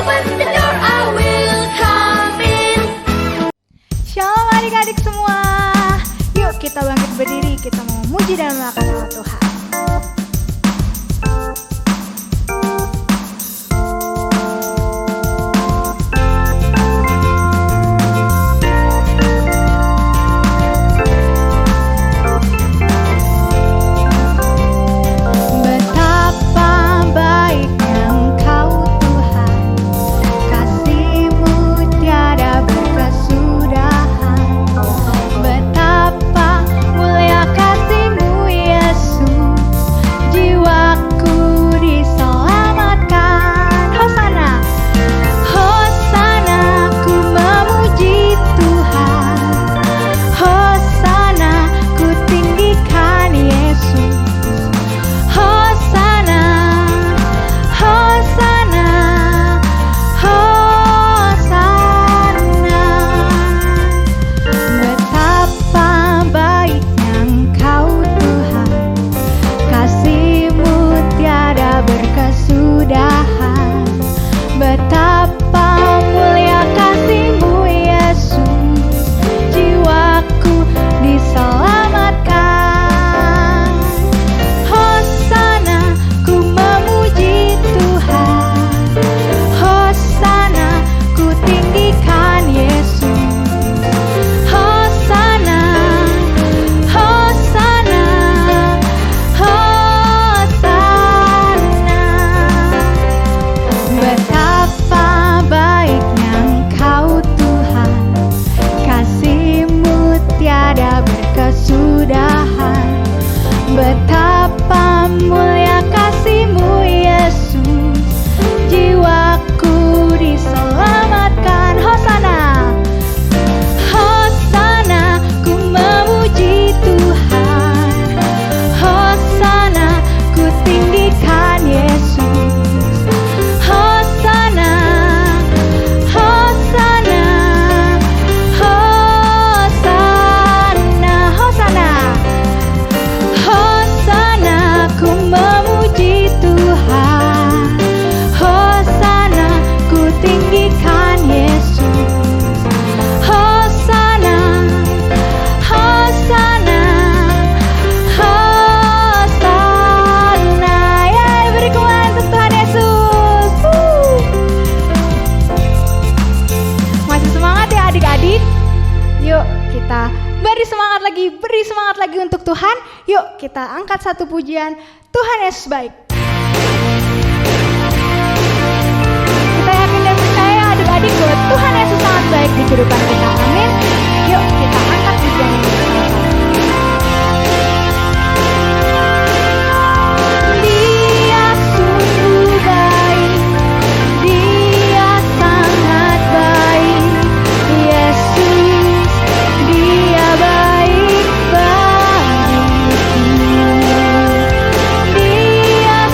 open the door, I will come in. Shalom adik-adik semua. Yuk kita bangkit berdiri, kita mau memuji dan melakukan nama Tuhan. Beri semangat lagi untuk Tuhan. Yuk kita angkat satu pujian, Tuhan Yesus baik. Kita yakin dan percaya adik-adik bahwa Tuhan Yesus sangat baik di kehidupan kita. Amin. Yuk kita angkat pujian ini bersama-sama. Dia sungguh baik, Dia sangat baik, Yesus, Dia baik bagiku. Dia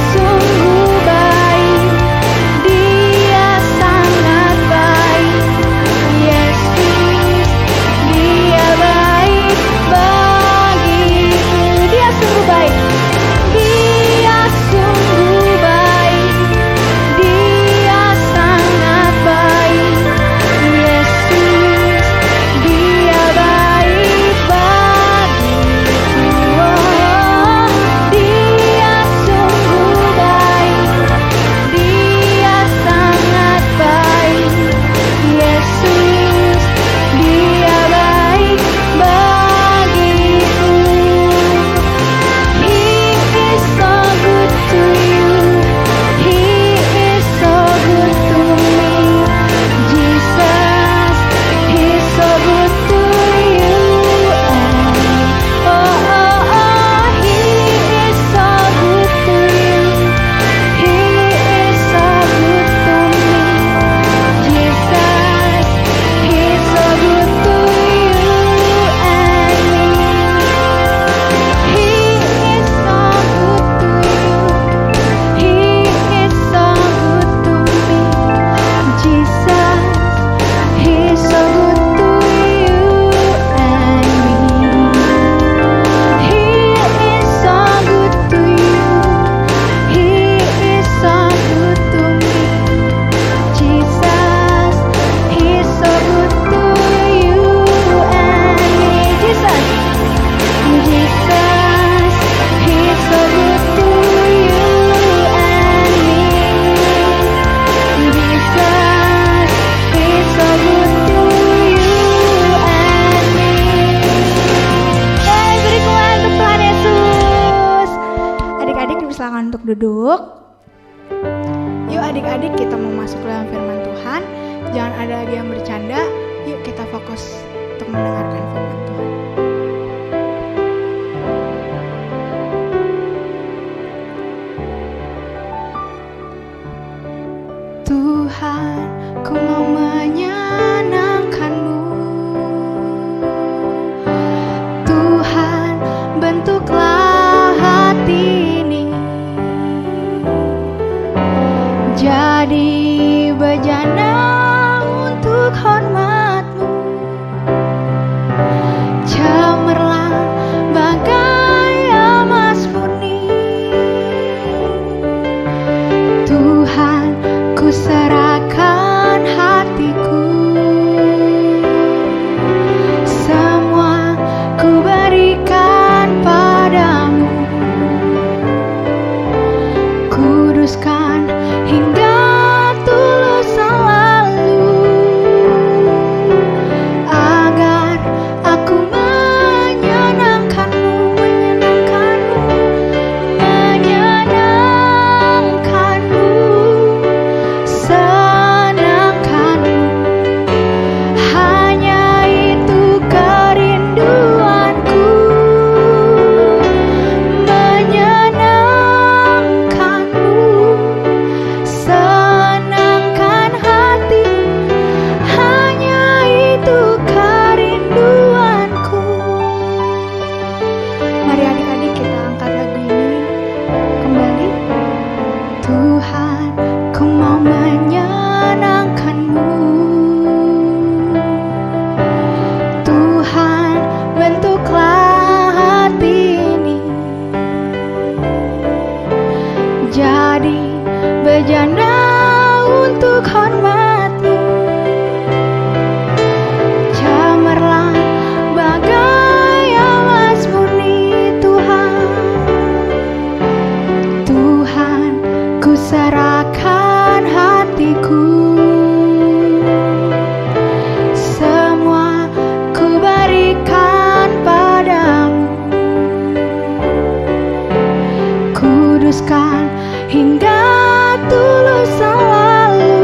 duduk. Yuk adik-adik, kita mau masuk ke dalam firman Tuhan. Jangan ada lagi yang bercanda. Yuk kita fokus untuk mendengarkan firman Tuhan. Tuhan, ku mau menyenangkan-Mu. Tuhan, bentuklah hati ini jadi bejana untuk hormat-Mu. Cemerlang bagai emas murni. Tuhan, ku serahkan hatiku. Semua ku berikan padamu. Kuduskan hingga tulus selalu, agar aku menyenangkan-Mu, menyenangkan-Mu, senangkan-Mu. Hanya itu kerinduanku, menyenangkan-Mu, senangkan hati. Hanya itu kerinduanku. Mari adik-adik kita angkat lagu ini kembali. Tuhan, ku mau menyenangkan-Mu. Tuhan, bentuklah hati ini jadi bejana untuk hormat-Mu. Cemerlang bagai emas murni. Tuhan, Tuhan, ku serahkan hatiku. Semua ku berikan padamu. Kuduskan hingga tulus selalu,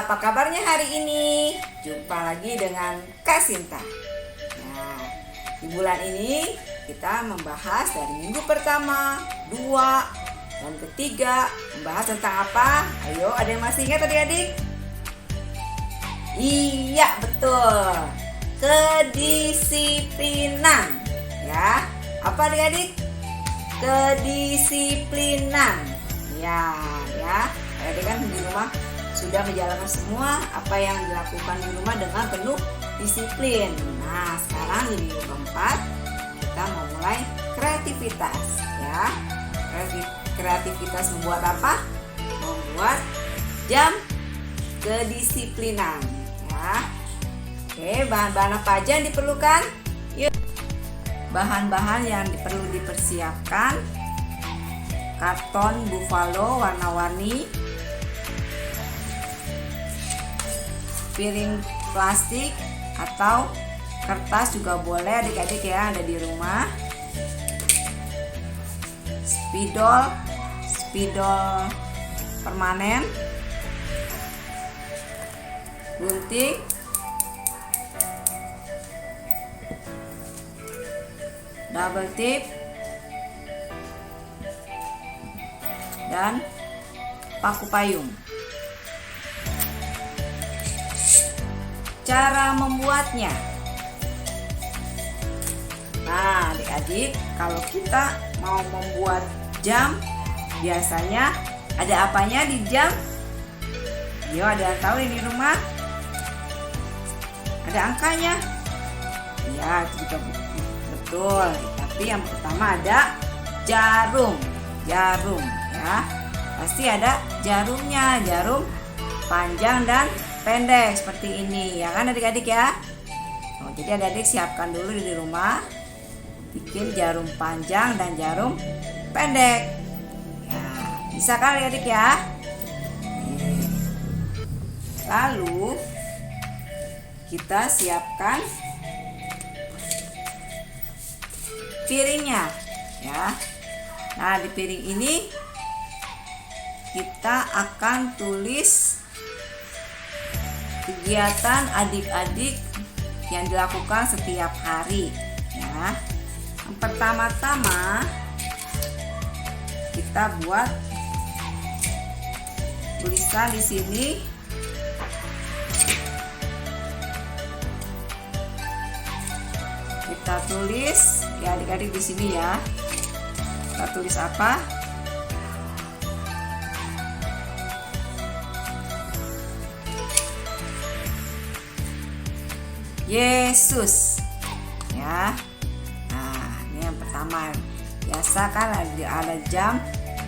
apa kabarnya hari ini? Jumpa lagi dengan Kak Sinta. Nah, di bulan ini kita membahas dari minggu pertama, 2, dan ketiga. Membahas tentang apa? Ayo, ada yang masih ingat adik-adik? Iya, betul. Kedisiplinan. Ya, apa adik-adik? Kedisiplinan. Ya. Adik kan di rumah sudah menjalankan semua apa yang dilakukan di rumah dengan penuh disiplin. Nah, sekarang di minggu keempat kita mau mulai kreativitas, ya. Kreativitas membuat apa? Membuat jam kedisiplinan, ya. Oke, bahan-bahan apa aja yang diperlukan? Yuk. Bahan-bahan yang perlu dipersiapkan: karton buffalo warna-warni, piring plastik atau kertas juga boleh adik-adik ya, ada di rumah, spidol permanen, gunting, double tip, dan paku payung. Cara membuatnya. Nah, adik-adik, kalau kita mau membuat jam, biasanya ada apanya di jam? Yo, ada yang tahu ini di rumah? Ada angkanya? Ya, itu juga betul. Tapi yang pertama ada jarum, ya. Pasti ada jarumnya, jarum panjang dan pendek seperti ini, ya kan adik-adik ya. Jadi adik-adik siapkan dulu di rumah, bikin jarum panjang dan jarum pendek. Ya, bisa kan adik-adik ya. Lalu kita siapkan piringnya, ya. Nah, di piring ini kita akan tulis kegiatan adik-adik yang dilakukan setiap hari, ya. Yang pertama-tama kita buat tulisan di sini. Kita tulis ya adik-adik di sini ya. Kita tulis apa? Yesus, ya. Nah, ini yang pertama. Biasa kan ada jam.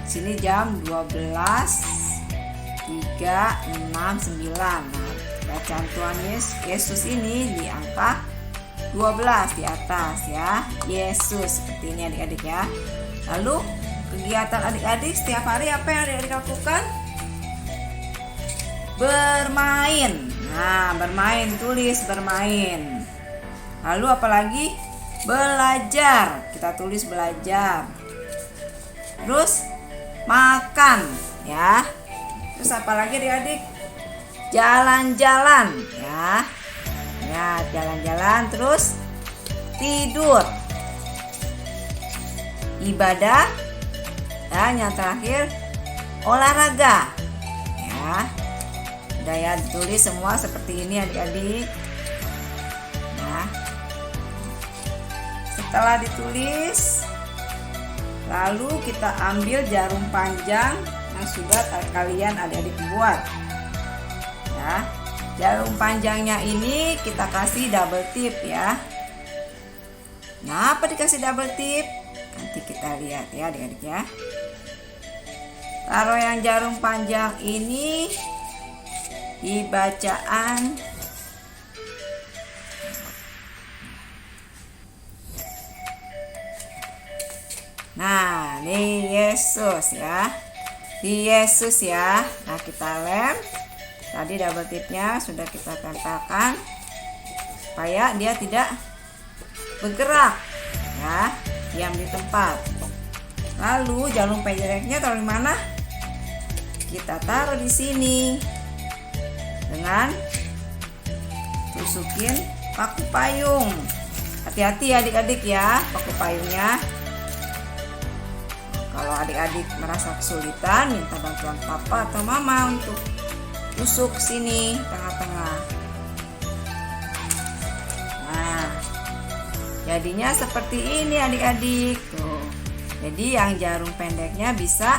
Sini jam 12, 3, 6, 9. Nah, bacaan Tuhan Yesus ini di angka 12 di atas, ya. Yesus, seperti ini adik-adik ya. Lalu kegiatan adik-adik setiap hari apa yang adik-adik lakukan? Bermain. Nah, bermain, tulis bermain. Lalu apalagi? Belajar. Kita tulis belajar. Terus makan, ya. Terus apalagi adik-adik? Jalan-jalan, ya. Ya, jalan-jalan, terus tidur. Ibadah. Dan yang terakhir olahraga. Ya. Ya, ditulis semua seperti ini adik-adik. Nah, setelah ditulis, lalu kita ambil jarum panjang yang sudah kalian adik-adik buat. Ya, jarum panjangnya ini kita kasih double tip, ya. Nah, apa dikasih double tip? Nanti kita lihat ya adik-adik ya. Taruh yang jarum panjang ini di bacaan nah, ini Yesus ya. Di Yesus ya. Nah, kita lem. Tadi double tipnya sudah kita tempelkan supaya dia tidak bergerak, ya, diam di tempat. Lalu jarum pendeknya taruh di mana? Kita taruh di sini. dengan tusukin paku payung. Hati-hati adik-adik ya paku payungnya. Kalau adik-adik merasa kesulitan, minta bantuan papa atau mama untuk tusuk sini tengah-tengah. Nah, jadinya seperti ini adik-adik. Tuh. Jadi yang jarum pendeknya bisa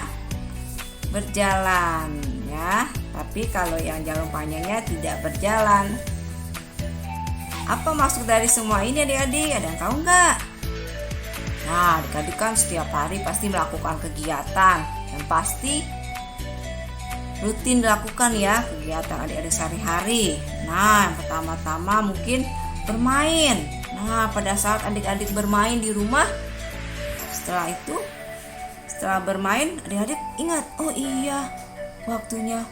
berjalan ya, tapi kalau yang jarum panjangnya tidak berjalan. Apa maksud dari semua ini adik-adik? Ada yang tahu nggak? Nah, adik-adik kan setiap hari pasti melakukan kegiatan dan pasti rutin dilakukan ya kegiatan adik-adik sehari-hari. Nah, yang pertama-tama mungkin bermain. Nah, pada saat adik-adik bermain di rumah, setelah bermain adik-adik ingat, oh iya waktunya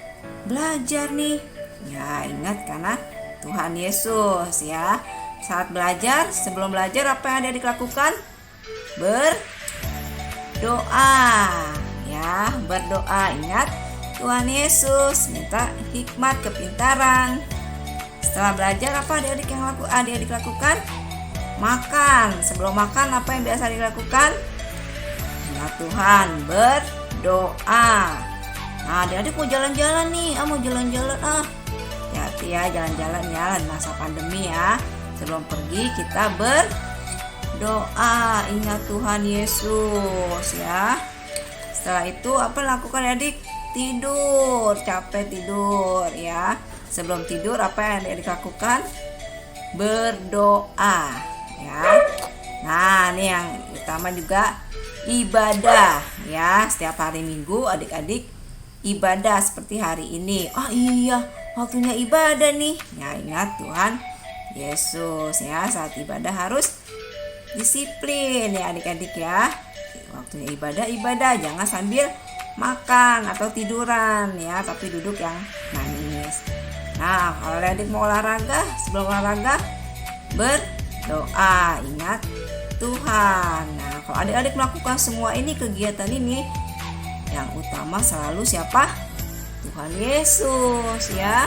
belajar nih. Ya, ingat karena Tuhan Yesus ya. Saat belajar, sebelum belajar apa yang adik-adik lakukan? Berdoa ya, berdoa. Ingat Tuhan Yesus, minta hikmat, kepintaran. Setelah belajar apa adik-adik lakukan? Makan. Sebelum makan apa yang biasa dilakukan? Ingat Tuhan, berdoa. Nah, adik-adik mau jalan-jalan nih, mau jalan-jalan hati-hati ya jalan-jalan ya masa pandemi ya. Sebelum pergi kita berdoa, ingat Tuhan Yesus ya. Setelah itu apa lakukan adik? Tidur, capek tidur ya. Sebelum tidur apa yang adik lakukan? Berdoa ya. Nah, ini yang utama juga ibadah ya. Setiap hari Minggu adik-adik ibadah seperti hari ini. Oh iya, waktunya ibadah nih. Ya, ingat Tuhan Yesus ya. Saat ibadah harus disiplin ya adik-adik ya. Waktunya ibadah, jangan sambil makan atau tiduran ya, tapi duduk yang manis. Nah, kalau adik mau olahraga, sebelum olahraga berdoa, ingat Tuhan. Nah, kalau adik-adik melakukan semua ini, kegiatan ini, yang utama selalu siapa? Tuhan Yesus ya.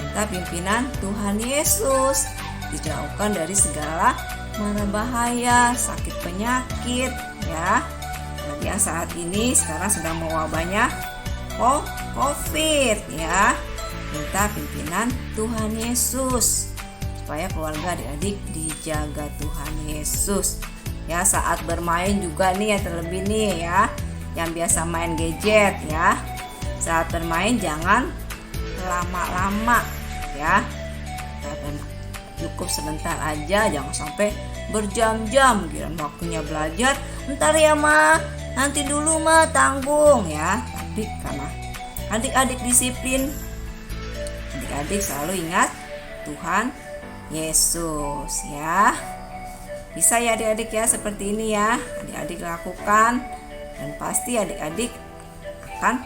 Minta pimpinan Tuhan Yesus, dijauhkan dari segala mara bahaya, sakit penyakit ya. Bagi yang saat ini sekarang sedang mewabahnya COVID ya. Minta pimpinan Tuhan Yesus supaya keluarga adik-adik dijaga Tuhan Yesus ya. Saat bermain juga nih ya, terlebih nih ya yang biasa main gadget ya, saat bermain jangan lama-lama ya, cukup sebentar aja, jangan sampai berjam-jam. Giliran waktunya belajar, ntar ya ma, nanti dulu ma, tanggung ya. Tapi karena adik-adik disiplin, adik-adik selalu ingat Tuhan Yesus ya. Bisa ya adik-adik ya, seperti ini ya adik-adik lakukan, dan pasti adik-adik akan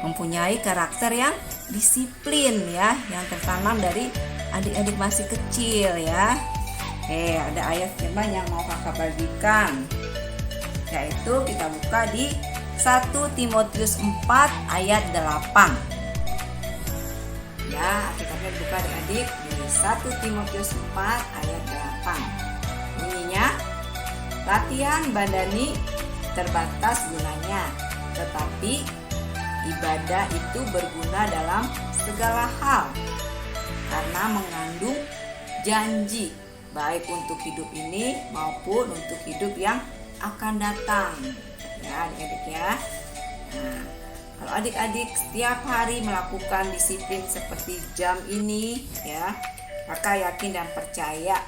mempunyai karakter yang disiplin ya, yang tertanam dari adik-adik masih kecil ya. Oke, ada ayat firman yang mau kakak bagikan, yaitu kita buka di 1 Timotius 4 ayat 8 ya. Kita buka adik-adik di 1 Timotius 4 ayat 8. Bunyinya, latihan badani terbatas gunanya, tetapi ibadah itu berguna dalam segala hal karena mengandung janji baik untuk hidup ini maupun untuk hidup yang akan datang ya adik-adik ya. Nah, kalau adik-adik setiap hari melakukan disiplin seperti jam ini ya, maka yakin dan percaya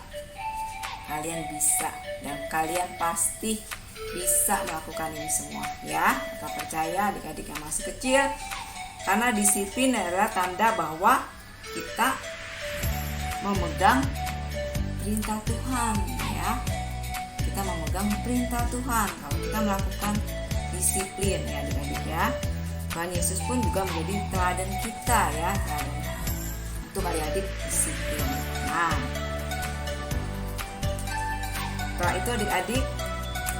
kalian bisa, dan kalian pasti bisa melakukan ini semua ya. Maka percaya adik-adik yang masih kecil, karena disiplin adalah tanda bahwa kita memegang perintah Tuhan ya. Kita memegang perintah Tuhan kalau kita melakukan disiplin ya adik-adik ya. Tuhan Yesus pun juga menjadi teladan kita ya, teladan untuk adik-adik disiplin. Nah, setelah itu adik-adik,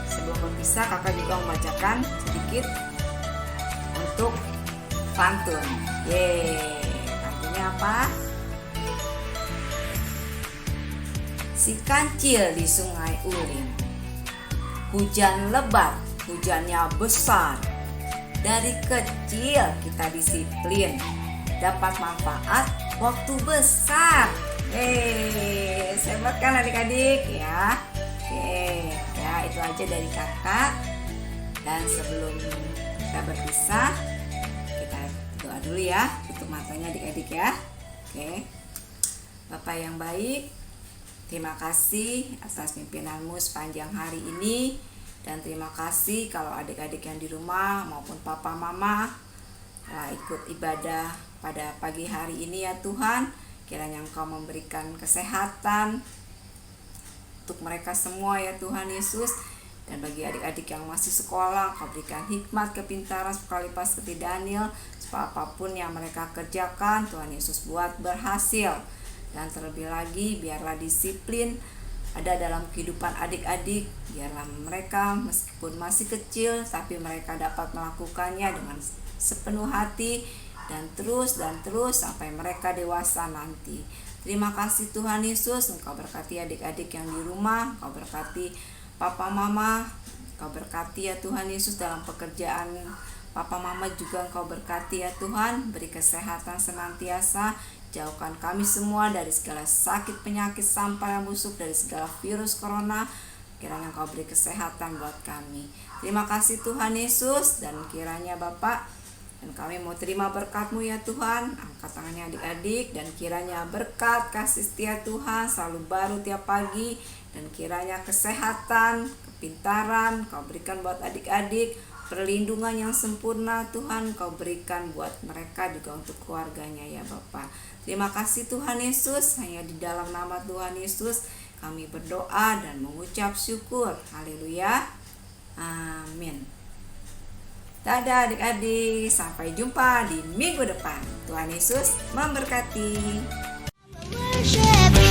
sebelum berpisah kakak juga membacakan sedikit untuk pantun. Yeay, pantunnya Judulnya apa? Si Kancil di Sungai Ulin. Hujan lebat, hujannya besar. Dari kecil kita disiplin, dapat manfaat waktu besar. Hebat kan adik-adik ya? Oke, ya itu aja dari kakak. Dan sebelum kita berpisah, kita doa dulu ya, tutup matanya adik-adik ya. Oke. Bapak yang baik, terima kasih atas pimpinanmu sepanjang hari ini. Dan terima kasih kalau adik-adik yang di rumah maupun papa mama telah ikut ibadah pada pagi hari ini ya Tuhan. Kiranya Engkau memberikan kesehatan untuk mereka semua ya Tuhan Yesus. Dan bagi adik-adik yang masih sekolah, Engkau berikan hikmat, kepintaran sekali lipat seperti Daniel, supaya apapun yang mereka kerjakan Tuhan Yesus buat berhasil. Dan terlebih lagi biarlah disiplin ada dalam kehidupan adik-adik, biarlah mereka meskipun masih kecil tapi mereka dapat melakukannya dengan sepenuh hati dan terus sampai mereka dewasa nanti. Terima kasih Tuhan Yesus, Engkau berkati adik-adik yang di rumah, Engkau berkati papa mama, Engkau berkati ya Tuhan Yesus dalam pekerjaan papa mama juga Engkau berkati ya Tuhan, beri kesehatan senantiasa. Jauhkan kami semua dari segala sakit penyakit sampah yang busuk, dari segala virus corona. Kiranya Engkau beri kesehatan buat kami. Terima kasih Tuhan Yesus. Dan kiranya Bapak, dan kami mau terima berkat-Mu ya Tuhan. Angkat tangannya adik-adik, dan kiranya berkat kasih setia Tuhan selalu baru tiap pagi. Dan kiranya kesehatan, kepintaran Kau berikan buat adik-adik. Perlindungan yang sempurna Tuhan Kau berikan buat mereka juga untuk keluarganya ya Bapak. Terima kasih Tuhan Yesus, hanya di dalam nama Tuhan Yesus kami berdoa dan mengucap syukur. Haleluya. Amin. Dadah adik-adik, sampai jumpa di minggu depan. Tuhan Yesus memberkati. Worship